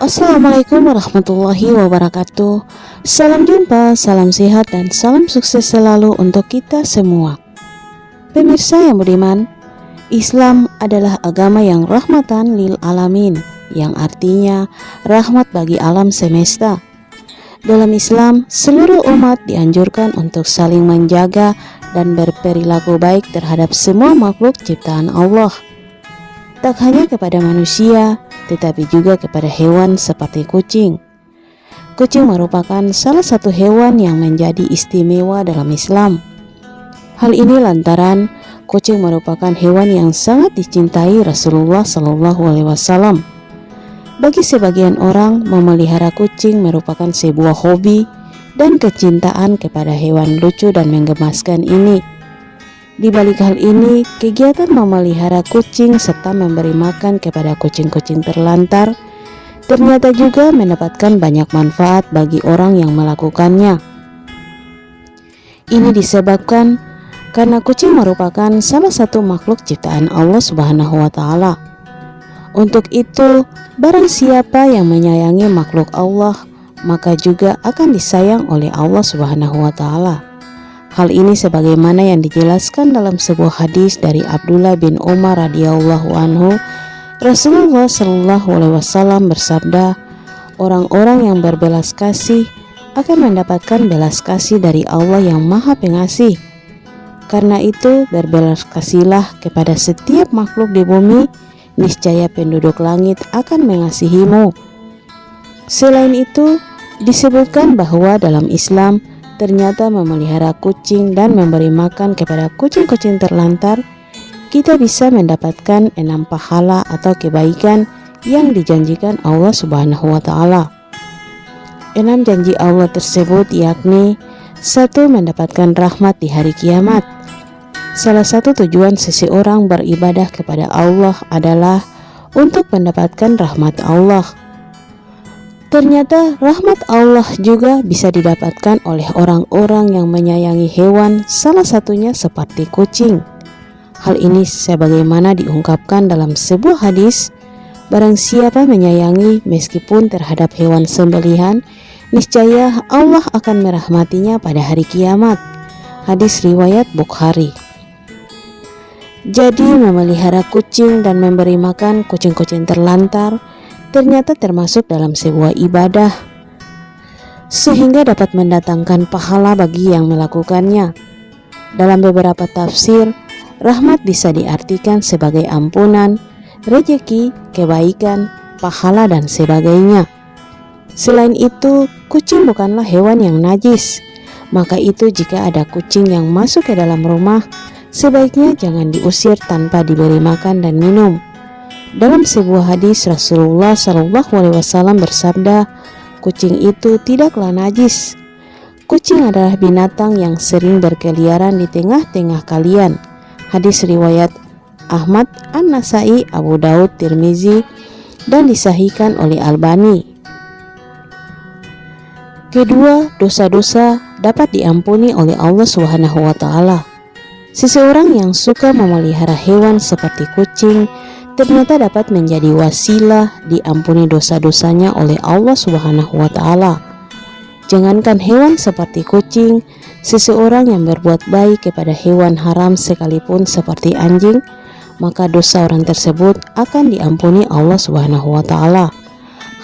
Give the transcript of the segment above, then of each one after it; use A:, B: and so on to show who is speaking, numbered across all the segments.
A: Assalamualaikum warahmatullahi wabarakatuh. Salam jumpa, salam sehat, dan salam sukses selalu untuk kita semua. Pemirsa yang budiman, Islam adalah agama yang rahmatan lil alamin, yang artinya rahmat bagi alam semesta. Dalam Islam, seluruh umat dianjurkan untuk saling menjaga dan berperilaku baik terhadap semua makhluk ciptaan Allah. Tak hanya kepada manusia, tetapi juga kepada hewan seperti kucing. Kucing merupakan salah satu hewan yang menjadi istimewa dalam Islam. Hal ini lantaran kucing merupakan hewan yang sangat dicintai Rasulullah SAW. Bagi sebagian orang, memelihara kucing merupakan sebuah hobi dan kecintaan kepada hewan lucu dan menggemaskan ini. Di balik hal ini, kegiatan memelihara kucing serta memberi makan kepada kucing-kucing terlantar ternyata juga mendapatkan banyak manfaat bagi orang yang melakukannya. Ini disebabkan karena kucing merupakan salah satu makhluk ciptaan Allah Subhanahu wa Ta'ala. Untuk itu, barang siapa yang menyayangi makhluk Allah, maka juga akan disayang oleh Allah Subhanahu wa Ta'ala. Hal ini sebagaimana yang dijelaskan dalam sebuah hadis dari Abdullah bin Umar radhiyallahu anhu. Rasulullah sallallahu alaihi wasallam bersabda, orang-orang yang berbelas kasih akan mendapatkan belas kasih dari Allah yang Maha Pengasih. Karena itu, berbelas kasihlah kepada setiap makhluk di bumi, niscaya penduduk langit akan mengasihimu. Selain itu, disebutkan bahwa dalam Islam ternyata memelihara kucing dan memberi makan kepada kucing-kucing terlantar, kita bisa mendapatkan 6 pahala atau kebaikan yang dijanjikan Allah Subhanahu wa Ta'ala. 6 janji Allah tersebut yakni: 1. Mendapatkan rahmat di hari kiamat. Salah satu tujuan seseorang beribadah kepada Allah adalah untuk mendapatkan rahmat Allah. Ternyata rahmat Allah juga bisa didapatkan oleh orang-orang yang menyayangi hewan, salah satunya seperti kucing. Hal ini sebagaimana diungkapkan dalam sebuah hadis, barang siapa menyayangi meskipun terhadap hewan sembelihan, niscaya Allah akan merahmatinya pada hari kiamat. Hadis riwayat Bukhari. Jadi memelihara kucing dan memberi makan kucing-kucing terlantar ternyata termasuk dalam sebuah ibadah, sehingga dapat mendatangkan pahala bagi yang melakukannya. Dalam beberapa tafsir, rahmat bisa diartikan sebagai ampunan, rezeki, kebaikan, pahala, dan sebagainya. Selain itu, kucing bukanlah hewan yang najis. Maka itu jika ada kucing yang masuk ke dalam rumah, sebaiknya jangan diusir tanpa diberi makan dan minum. Dalam sebuah hadis, Rasulullah SAW bersabda, kucing itu tidaklah najis. Kucing adalah binatang yang sering berkeliaran di tengah-tengah kalian. Hadis riwayat Ahmad, An-Nasai, Abu Daud, Tirmizi, dan disahihkan oleh Albani. Kedua, dosa-dosa dapat diampuni oleh Allah Subhanahu wa Ta'ala. Seseorang yang suka memelihara hewan seperti kucing ternyata dapat menjadi wasilah diampuni dosa-dosanya oleh Allah Subhanahu wa Ta'ala. Jangankan hewan seperti kucing, seseorang yang berbuat baik kepada hewan haram sekalipun seperti anjing, maka dosa orang tersebut akan diampuni Allah Subhanahu wa Ta'ala.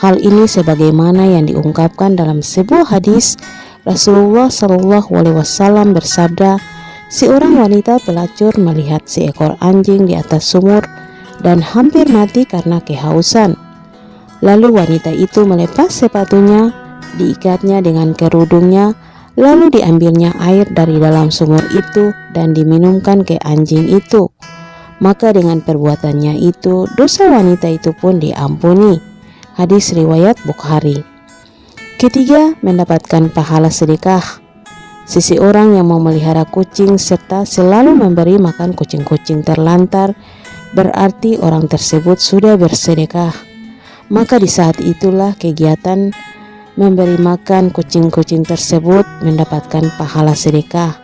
A: Hal ini sebagaimana yang diungkapkan dalam sebuah hadis, Rasulullah SAW bersabda, seorang wanita pelacur melihat seekor anjing di atas sumur dan hampir mati karena kehausan. Lalu wanita itu melepas sepatunya, diikatnya dengan kerudungnya, lalu diambilnya air dari dalam sumur itu dan diminumkan ke anjing itu. Maka dengan perbuatannya itu, dosa wanita itu pun diampuni. Hadis riwayat Bukhari. Ketiga, mendapatkan pahala sedekah. Seseorang yang memelihara kucing serta selalu memberi makan kucing-kucing terlantar, berarti orang tersebut sudah bersedekah. Maka di saat itulah kegiatan memberi makan kucing-kucing tersebut mendapatkan pahala sedekah.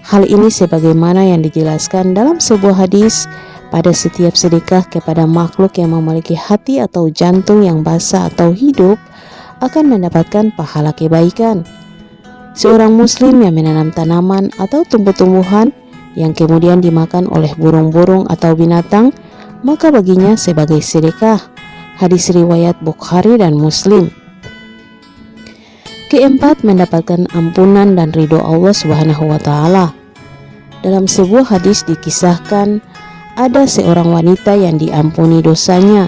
A: Hal ini sebagaimana yang dijelaskan dalam sebuah hadis, pada setiap sedekah kepada makhluk yang memiliki hati atau jantung yang basah atau hidup akan mendapatkan pahala kebaikan. Seorang muslim yang menanam tanaman atau tumbuh-tumbuhan yang kemudian dimakan oleh burung-burung atau binatang, maka baginya sebagai sedekah. Hadis riwayat Bukhari dan Muslim. Keempat, mendapatkan ampunan dan ridho Allah Subhanahu wa Ta'ala. Dalam sebuah hadis dikisahkan ada seorang wanita yang diampuni dosanya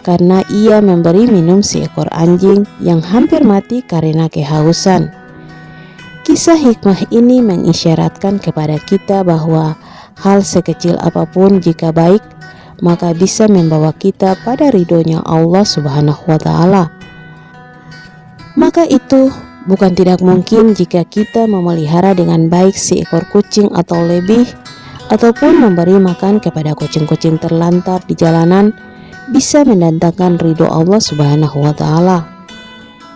A: karena ia memberi minum seekor anjing yang hampir mati karena kehausan. Kisah hikmah ini mengisyaratkan kepada kita bahwa hal sekecil apapun jika baik, maka bisa membawa kita pada ridhonya Allah Subhanahu wa Ta'ala. Maka itu bukan tidak mungkin jika kita memelihara dengan baik seekor kucing atau lebih, ataupun memberi makan kepada kucing-kucing terlantar di jalanan, bisa mendatangkan ridho Allah Subhanahu wa Ta'ala.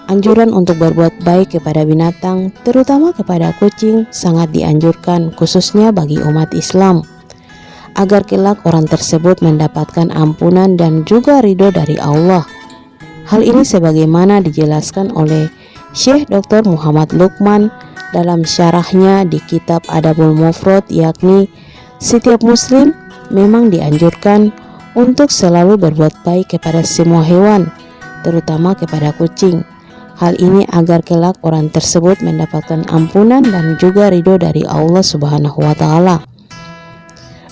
A: Anjuran untuk berbuat baik kepada binatang, terutama kepada kucing, sangat dianjurkan khususnya bagi umat Islam, agar kelak orang tersebut mendapatkan ampunan dan juga ridho dari Allah. Hal ini sebagaimana dijelaskan oleh Syekh Dr. Muhammad Luqman dalam syarahnya di kitab Adabul Mufrad, yakni setiap muslim memang dianjurkan untuk selalu berbuat baik kepada semua hewan, terutama kepada kucing. Hal ini agar kelak orang tersebut mendapatkan ampunan dan juga ridho dari Allah Subhanahu wa Ta'ala.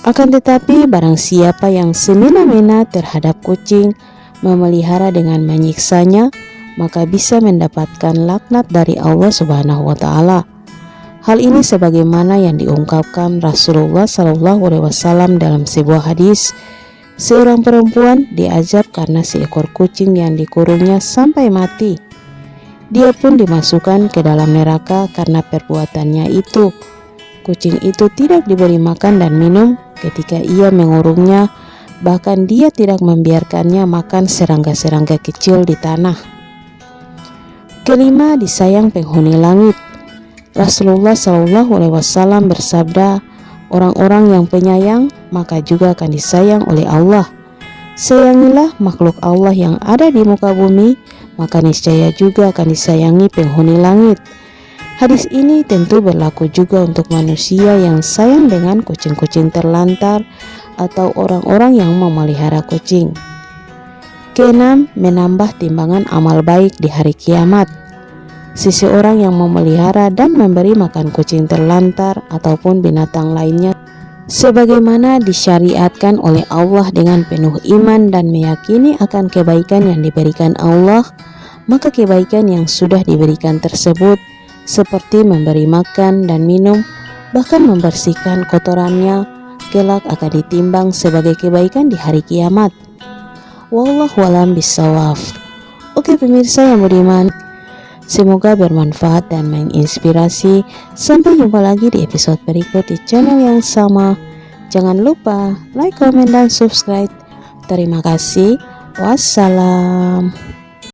A: Akan tetapi barang siapa yang semena-mena terhadap kucing, memelihara dengan menyiksanya, maka bisa mendapatkan laknat dari Allah Subhanahu wa Ta'ala. Hal ini sebagaimana yang diungkapkan Rasulullah SAW dalam sebuah hadis. Seorang perempuan diazab karena seekor kucing yang dikurungnya sampai mati. Dia pun dimasukkan ke dalam neraka karena perbuatannya itu. Kucing itu tidak diberi makan dan minum ketika ia mengurungnya, bahkan dia tidak membiarkannya makan serangga-serangga kecil di tanah. Kelima, disayang penghuni langit. Rasulullah SAW bersabda, orang-orang yang penyayang maka juga akan disayang oleh Allah. Sayangilah makhluk Allah yang ada di muka bumi, maka niscaya juga akan disayangi penghuni langit. Hadis ini tentu berlaku juga untuk manusia yang sayang dengan kucing-kucing terlantar atau orang-orang yang memelihara kucing. Keenam, menambah timbangan amal baik di hari kiamat. Seseorang yang memelihara dan memberi makan kucing terlantar ataupun binatang lainnya sebagaimana disyariatkan oleh Allah dengan penuh iman dan meyakini akan kebaikan yang diberikan Allah, maka kebaikan yang sudah diberikan tersebut seperti memberi makan dan minum, bahkan membersihkan kotorannya, kelak akan ditimbang sebagai kebaikan di hari kiamat. Wallahu a'lam bishawab. Oke pemirsa yang budiman, semoga bermanfaat dan menginspirasi. Sampai jumpa lagi di episode berikut di channel yang sama. Jangan lupa like, comment, dan subscribe. Terima kasih. Wassalam.